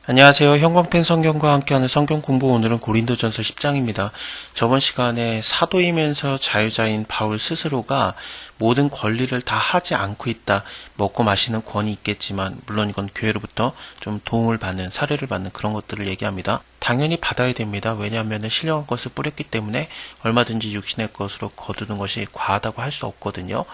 안녕하세요. 형광펜 성경과 함께하는 성경 공부, 오늘은 고린도전서 10장입니다. 저번 시간에 사도이면서 자유자인 바울 스스로가 모든 권리를 다 하지 않고 있다. 먹고 마시는 권이 있겠지만 물론 이건 교회로부터 좀 도움을 받는, 사례를 받는 그런 것들을 얘기합니다. 당연히 받아야 됩니다. 왜냐하면 신령한 것을 뿌렸기 때문에 얼마든지 육신의 것으로 거두는 것이 과하다고 할 수 없거든요.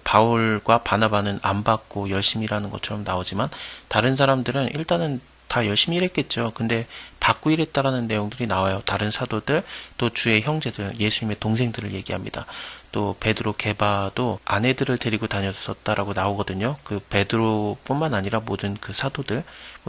바울과 바나바는 안 받고 열심히 일하는 것처럼 나오지만 다른 사람들은 일단은 다 열심히 일했겠죠. 근데 받고 일했다라는 내용들이 나와요. 다른 사도들, 또 주의 형제들, 예수님의 동생들을 얘기합니다. 또 베드로, 게바도 아내들을 데리고 다녔었다라고 나오거든요. 그 베드로뿐만 아니라 모든 그 사도들,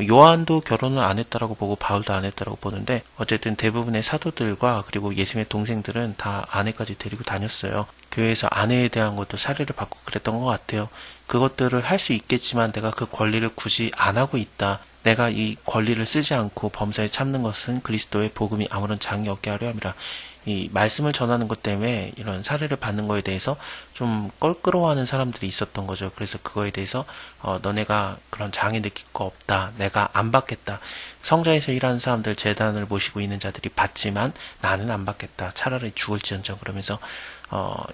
요한도 결혼을 안 했다라고 보고 바울도 안 했다라고 보는데 어쨌든 대부분의 사도들과 그리고 예수님의 동생들은 다 아내까지 데리고 다녔어요. 교회에서 아내에 대한 것도 사례를 받고 그랬던 것 같아요. 그것들을 할 수 있겠지만 내가 그 권리를 굳이 안 하고 있다. 내가 이 권리를 쓰지 않고 범사에 참는 것은 그리스도의 복음이 아무런 장이 없게 하려 함이라. 이 말씀을 전하는 것 때문에 이런 사례를 받는 거에 대해서 좀 껄끄러워하는 사람들이 있었던 거죠. 그래서 그거에 대해서 너네가 그런 장애 느낄 거 없다. 내가 안 받겠다. 성전에서 일하는 사람들, 제단을 모시고 있는 자들이 받지만 나는 안 받겠다. 차라리 죽을지언정. 그러면서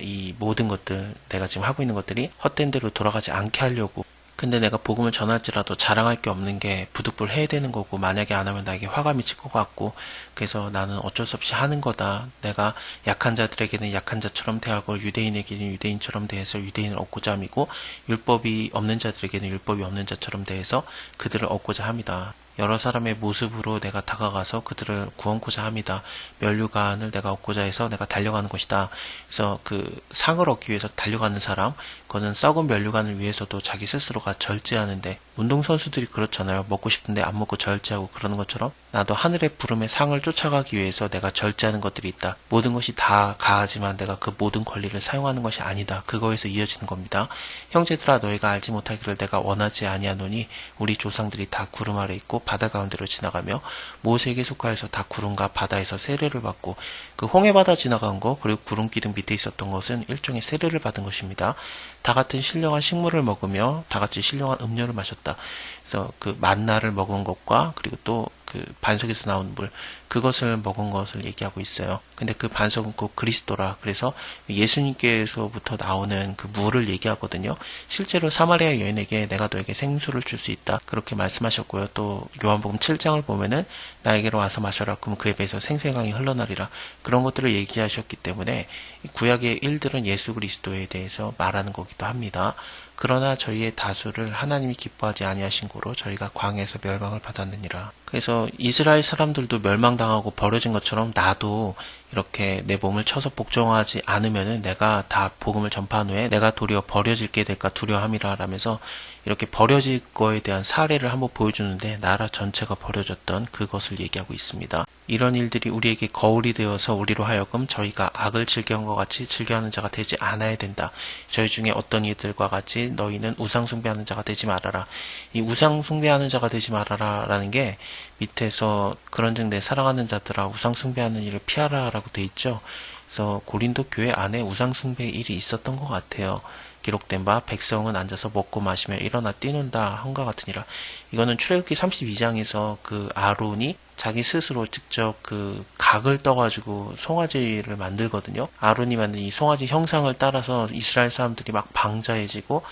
이 모든 것들, 내가 지금 하고 있는 것들이 헛된 대로 돌아가지 않게 하려고. 근데 내가 복음을 전할지라도 자랑할 게 없는 게 부득불 해야 되는 거고, 만약에 안 하면 나에게 화가 미칠 것 같고, 그래서 나는 어쩔 수 없이 하는 거다. 내가 약한 자들에게는 약한 자처럼 대하고 유대인에게는 유대인처럼 대해서 유대인을 얻고자 함이고, 율법이 없는 자들에게는 율법이 없는 자처럼 대해서 그들을 얻고자 합니다. 여러 사람의 모습으로 내가 다가가서 그들을 구원코자 합니다. 면류관을 내가 얻고자 해서 내가 달려가는 것이다. 그래서 그 상을 얻기 위해서 달려가는 사람, 그거는 썩은 면류관을 위해서도 자기 스스로가 절제하는데, 운동선수들이 그렇잖아요. 먹고 싶은데 안 먹고 절제하고 그러는 것처럼 나도 하늘의 부름의 상을 쫓아가기 위해서 내가 절제하는 것들이 있다. 모든 것이 다 가하지만 내가 그 모든 권리를 사용하는 것이 아니다. 그거에서 이어지는 겁니다. 형제들아, 너희가 알지 못하기를 내가 원하지 아니하노니 우리 조상들이 다 구름 아래 있고 바다 가운데로 지나가며 모세에게 속하여서 다 구름과 바다에서 세례를 받고, 그 홍해바다 지나간 거 그리고 구름 기둥 밑에 있었던 것은 일종의 세례를 받은 것입니다. 다 같은 신령한 식물을 먹으며 다 같이 신령한 음료를 마셨다. 그래서 그 만나를 먹은 것과 그리고 또 그 반석에서 나온 물, 그것을 먹은 것을 얘기하고 있어요. 근데 그 반석은 곧 그리스도라. 그래서 예수님께서부터 나오는 그 물을 얘기하거든요. 실제로 사마리아 여인에게 내가 너에게 생수를 줄 수 있다, 그렇게 말씀하셨고요. 또 요한복음 7장을 보면은 나에게로 와서 마셔라, 그럼 그에 비해서 생수의 강이 흘러나리라, 그런 것들을 얘기하셨기 때문에 구약의 일들은 예수 그리스도에 대해서 말하는 거기도 합니다. 그러나 저희의 다수를 하나님이 기뻐하지 아니하신 고로 저희가 광야에서 멸망을 받았느니라. 그래서 이스라엘 사람들도 멸망당하고 버려진 것처럼 나도 이렇게 내 몸을 쳐서 복종하지 않으면은 내가 다 복음을 전파한 후에 내가 도리어 버려질게 될까 두려워함이라 라면서 이렇게 버려질 거에 대한 사례를 한번 보여주는데, 나라 전체가 버려졌던 그것을 얘기하고 있습니다. 이런 일들이 우리에게 거울이 되어서 우리로 하여금 저희가 악을 즐겨한 것 같이 즐겨하는 자가 되지 않아야 된다. 저희 중에 어떤 이들과 같이 너희는 우상 숭배하는 자가 되지 말아라. 이 우상 숭배하는 자가 되지 말아라 라는 게 밑에서 그런즉 내 사랑하는 자들아 우상 숭배하는 일을 피하라 라고 돼 있죠. 그래서 고린도 교회 안에 우상 숭배 일이 있었던 것 같아요. 기록된 바 백성은 앉아서 먹고 마시며 일어나 뛰논다 한과 같으니라. 이거는 출애굽기 32장에서 그 아론이 자기 스스로 직접 그 각을 떠가지고 송아지를 만들거든요. 아론이 만든 이 송아지 형상을 따라서 이스라엘 사람들이 막 방자해지고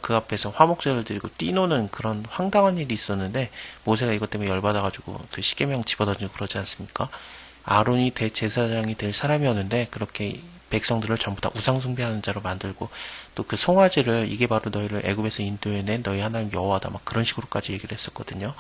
그 앞에서 화목제를 드리고 뛰노는 그런 황당한 일이 있었는데, 모세가 이것 때문에 열받아가지고 그 십계명 집어던지고 그러지 않습니까? 아론이 대제사장이 될 사람이었는데 그렇게 백성들을 전부 다 우상 숭배하는 자로 만들고, 또 그 송아지를 이게 바로 너희를 애굽에서 인도해낸 너희 하나님 여호와다, 막 그런 식으로까지 얘기를 했었거든요.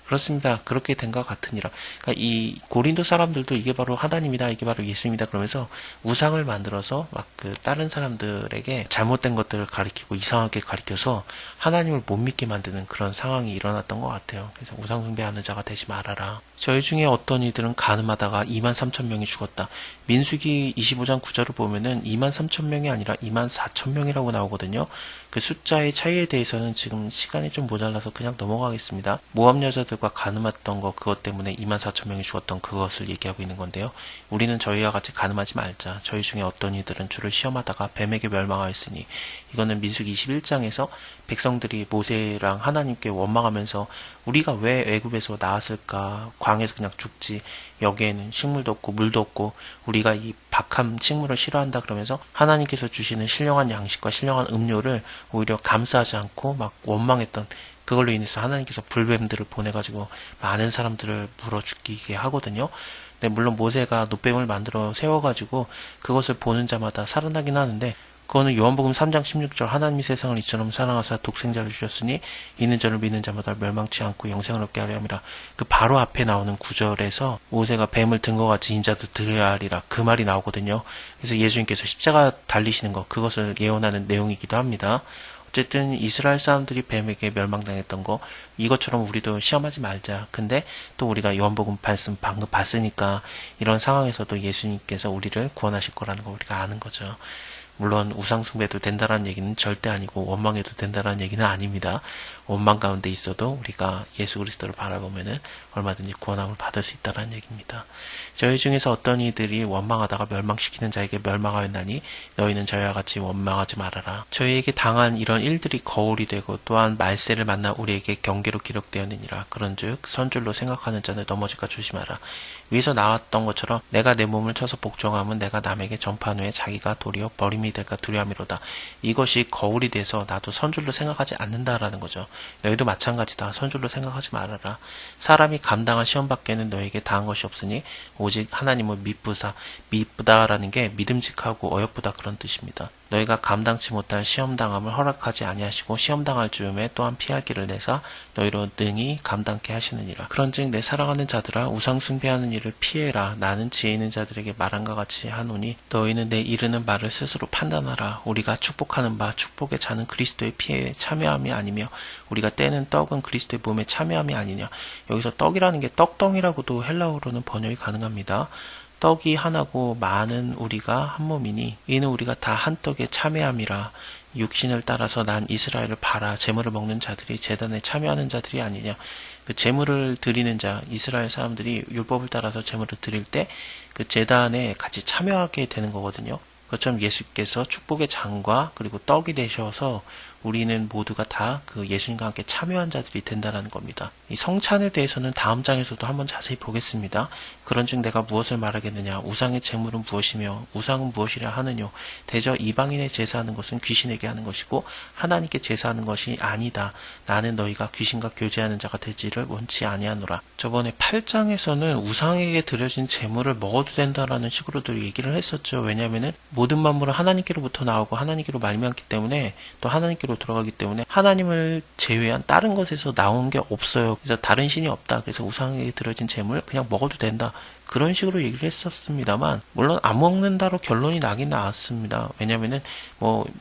그렇습니다. 그렇게 된 것 같으니라. 그러니까 이 고린도 사람들도 이게 바로 하나님이다, 이게 바로 예수님이다 그러면서 우상을 만들어서 막 그 다른 사람들에게 잘못된 것들을 가리키고 이상하게 가리켜서 하나님을 못 믿게 만드는 그런 상황이 일어났던 것 같아요. 그래서 우상 숭배하는 자가 되지 말아라. 저희 중에 어떤 이들은 간음하다가 23,000명이 죽었다. 민수기 25장 9절을 보면은 23,000명이 아니라 24,000명이라고 나오거든요. 그 숫자의 차이에 대해서는 지금 시간이 좀 모자라서 그냥 넘어가겠습니다. 모압 여자들 자들과 가늠했던 거, 그것 때문에 24,000명이 죽었던 그것을 얘기하고 있는 건데요. 우리는 저희와 같이 가늠하지 말자. 저희 중에 어떤 이들은 주를 시험하다가 뱀에게 멸망하였으니, 이거는 민수기 21장에서 백성들이 모세랑 하나님께 원망하면서 우리가 왜 애굽에서 나왔을까, 광에서 그냥 죽지, 여기에는 식물도 없고 물도 없고 우리가 이 박한 식물을 싫어한다 그러면서 하나님께서 주시는 신령한 양식과 신령한 음료를 오히려 감사하지 않고 막 원망했던, 그걸로 인해서 하나님께서 불뱀들을 보내가지고 많은 사람들을 물어 죽이게 하거든요. 근데 물론 모세가 놋뱀을 만들어 세워가지고 그것을 보는 자마다 살아나긴 하는데, 그거는 요한복음 3장 16절 하나님이 세상을 이처럼 사랑하사 독생자를 주셨으니 이는 저를 믿는 자마다 멸망치 않고 영생을 얻게 하려 함이라. 그 바로 앞에 나오는 구절에서 모세가 뱀을 든 것 같이 인자도 들여야 하리라, 그 말이 나오거든요. 그래서 예수님께서 십자가 달리시는 것, 그것을 예언하는 내용이기도 합니다. 어쨌든 이스라엘 사람들이 뱀에게 멸망당했던 거, 이것처럼 우리도 시험하지 말자. 근데 또 우리가 요한복음 말씀 방금 봤으니까 이런 상황에서도 예수님께서 우리를 구원하실 거라는 걸 우리가 아는 거죠. 물론 우상숭배도 된다라는 얘기는 절대 아니고 원망해도 된다라는 얘기는 아닙니다. 원망 가운데 있어도 우리가 예수 그리스도를 바라보면은 얼마든지 구원함을 받을 수 있다라는 얘기입니다. 저희 중에서 어떤 이들이 원망하다가 멸망시키는 자에게 멸망하였나니 너희는 저희와 같이 원망하지 말아라. 저희에게 당한 이런 일들이 거울이 되고 또한 말세를 만나 우리에게 경계로 기록되었느니라. 그런즉 선줄로 생각하는 자는 넘어질까 조심하라. 위에서 나왔던 것처럼 내가 내 몸을 쳐서 복종하면 내가 남에게 전파한 후에 자기가 도리어 버림이 될까 두려움이로다. 이것이 거울이 돼서 나도 선줄로 생각하지 않는다라는 거죠. 너희도 마찬가지다. 선줄로 생각하지 말아라. 사람이 감당한 시험 밖에는 너에게 당한 것이 없으니 오직 하나님을 미쁘다라는 게 믿음직하고 어여쁘다 그런 뜻입니다. 너희가 감당치 못할 시험당함을 허락하지 아니하시고 시험당할 즈음에 또한 피할 길을 내사 너희로 능히 감당케 하시느니라. 그런즉 내 사랑하는 자들아 우상 숭배하는 일을 피해라. 나는 지혜 있는 자들에게 말한과 같이 하노니 너희는 내 이르는 말을 스스로 판단하라. 우리가 축복하는 바 축복의 자는 그리스도의 피에 참여함이 아니며 우리가 떼는 떡은 그리스도의 몸에 참여함이 아니냐. 여기서 떡이라는 게 떡덩이라고도 헬라어로는 번역이 가능합니다. 떡이 하나고 많은 우리가 한 몸이니 이는 우리가 다 한 떡에 참여함이라. 육신을 따라서 난 이스라엘을 봐라. 제물을 먹는 자들이 제단에 참여하는 자들이 아니냐. 그 제물을 드리는 자, 이스라엘 사람들이 율법을 따라서 제물을 드릴 때 그 제단에 같이 참여하게 되는 거거든요. 그것처럼 예수께서 축복의 장과 그리고 떡이 되셔서 우리는 모두가 다 그 예수님과 함께 참여한 자들이 된다는 겁니다. 이 성찬에 대해서는 다음 장에서도 한번 자세히 보겠습니다. 그런즉 내가 무엇을 말하겠느냐. 우상의 제물은 무엇이며 우상은 무엇이라 하느뇨. 대저 이방인의 제사하는 것은 귀신에게 하는 것이고 하나님께 제사하는 것이 아니다. 나는 너희가 귀신과 교제하는 자가 되지를 원치 아니하노라. 저번에 8장에서는 우상에게 드려진 제물을 먹어도 된다라는 식으로도 얘기를 했었죠. 왜냐하면은 모든 만물은 하나님께로부터 나오고 하나님께로 말미암기 때문에 또 하나님께로 들어가기 때문에 하나님을 제외한 다른 것에서 나온 게 없어요. 그래서 다른 신이 없다. 그래서 우상에게 드려진 제물 그냥 먹어도 된다. 그런 식으로 얘기를 했었습니다만 물론 안 먹는다로 결론이 나긴 나왔습니다. 왜냐면은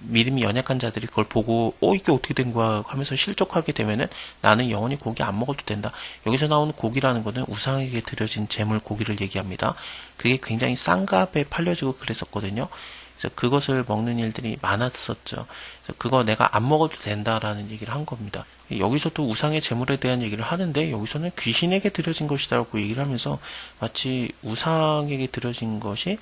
믿음이 연약한 자들이 그걸 보고 이게 어떻게 된 거야 하면서 실족하게 되면은 나는 영원히 고기 안 먹어도 된다. 여기서 나오는 고기라는 거는 우상에게 드려진 제물 고기를 얘기합니다. 그게 굉장히 싼 값에 팔려지고 그랬었거든요. 그래서 그것을 먹는 일들이 많았었죠. 그래서 그거 내가 안 먹어도 된다라는 얘기를 한 겁니다. 여기서도 우상의 제물에 대한 얘기를 하는데 여기서는 귀신에게 드려진 것이다라고 얘기를 하면서 마치 우상에게 드려진 것이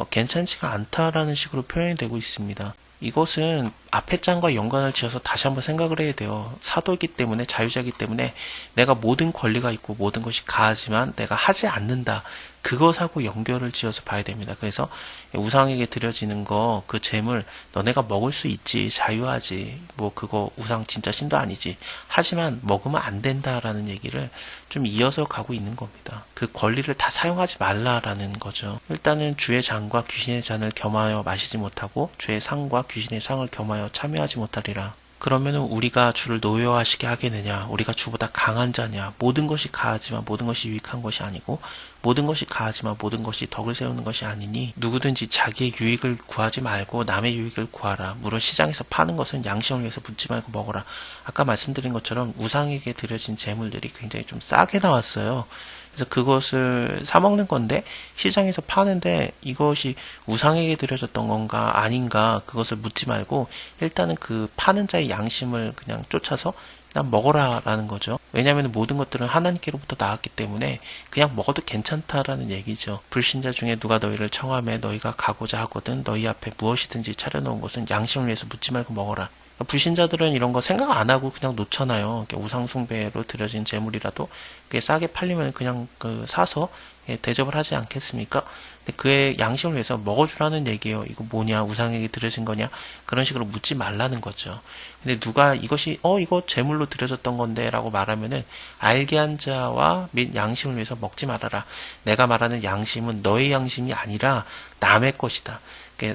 괜찮지가 않다라는 식으로 표현이 되고 있습니다. 이것은 앞에 장과 연관을 지어서 다시 한번 생각을 해야 돼요. 사도이기 때문에 자유자이기 때문에 내가 모든 권리가 있고 모든 것이 가하지만 내가 하지 않는다. 그것하고 연결을 지어서 봐야 됩니다. 그래서 우상에게 드려지는 거, 그 재물 너네가 먹을 수 있지, 자유하지. 그거 우상 진짜 신도 아니지. 하지만 먹으면 안 된다라는 얘기를 좀 이어서 가고 있는 겁니다. 그 권리를 다 사용하지 말라라는 거죠. 일단은 주의 잔과 귀신의 잔을 겸하여 마시지 못하고 주의 상과 귀신의 상을 겸하여 참여하지 못하리라. 그러면은 우리가 주를 노여하시게 하겠느냐? 우리가 주보다 강한 자냐? 모든 것이 가하지만 모든 것이 유익한 것이 아니고 모든 것이 가하지만 모든 것이 덕을 세우는 것이 아니니 누구든지 자기의 유익을 구하지 말고 남의 유익을 구하라. 물론 시장에서 파는 것은 양심을 위해서 묻지 말고 먹어라. 아까 말씀드린 것처럼 우상에게 드려진 재물들이 굉장히 좀 싸게 나왔어요. 그래서 그것을 사 먹는 건데 시장에서 파는데 이것이 우상에게 드려졌던 건가 아닌가 그것을 묻지 말고 일단은 그 파는 자의 양심을 그냥 쫓아서 난 먹어라라는 거죠. 왜냐하면 모든 것들은 하나님께로부터 나왔기 때문에 그냥 먹어도 괜찮다라는 얘기죠. 불신자 중에 누가 너희를 청하매 너희가 가고자 하거든 너희 앞에 무엇이든지 차려놓은 것은 양심을 위해서 묻지 말고 먹어라. 불신자들은 이런 거 생각 안 하고 그냥 놓잖아요. 우상숭배로 드려진 재물이라도 그게 싸게 팔리면 그냥 사서 대접을 하지 않겠습니까? 근데 그의 양심을 위해서 먹어주라는 얘기예요. 이거 뭐냐, 우상에게 드려진 거냐, 그런 식으로 묻지 말라는 거죠. 근데 누가 이것이 이거 제물로 드려졌던 건데라고 말하면은 알게 한 자와 및 양심을 위해서 먹지 말아라. 내가 말하는 양심은 너의 양심이 아니라 남의 것이다.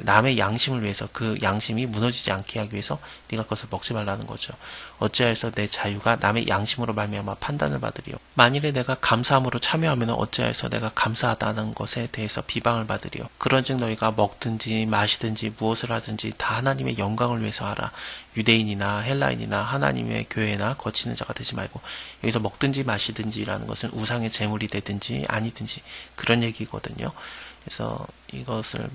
남의 양심을 위해서 그 양심이 무너지지 않게 하기 위해서 네가 그것을 먹지 말라는 거죠. 어찌하여서 내 자유가 남의 양심으로 말미암아 판단을 받으리요. 만일에 내가 감사함으로 참여하면 어찌하여서 내가 감사하다는 것에 대해서 비방을 받으리요. 그런즉 너희가 먹든지 마시든지 무엇을 하든지 다 하나님의 영광을 위해서 하라. 유대인이나 헬라인이나 하나님의 교회나 거치는 자가 되지 말고, 여기서 먹든지 마시든지라는 것은 우상의 제물이 되든지 아니든지 그런 얘기거든요. 그래서 이것을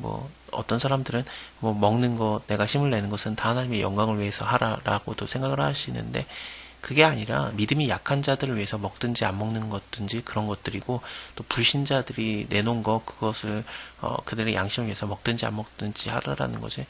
어떤 사람들은 먹는 거, 내가 힘을 내는 것은 다 하나님의 영광을 위해서 하라라고도 생각을 하시는데, 그게 아니라 믿음이 약한 자들을 위해서 먹든지 안 먹는 것든지 그런 것들이고, 또 불신자들이 내놓은 거 그것을 그들의 양심을 위해서 먹든지 안 먹든지 하라라는 거지,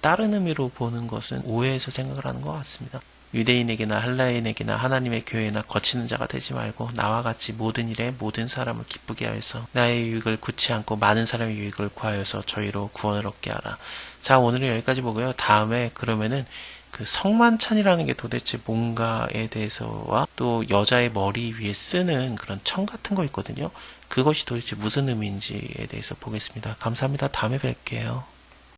다른 의미로 보는 것은 오해해서 생각을 하는 것 같습니다. 유대인에게나 헬라인에게나 하나님의 교회나 거치는 자가 되지 말고 나와 같이 모든 일에 모든 사람을 기쁘게 하여서 나의 유익을 구치 않고 많은 사람의 유익을 구하여서 저희로 구원을 얻게 하라. 자, 오늘은 여기까지 보고요. 다음에 그러면은 그 성만찬이라는 게 도대체 뭔가에 대해서와 또 여자의 머리 위에 쓰는 그런 청 같은 거 있거든요. 그것이 도대체 무슨 의미인지에 대해서 보겠습니다. 감사합니다. 다음에 뵐게요.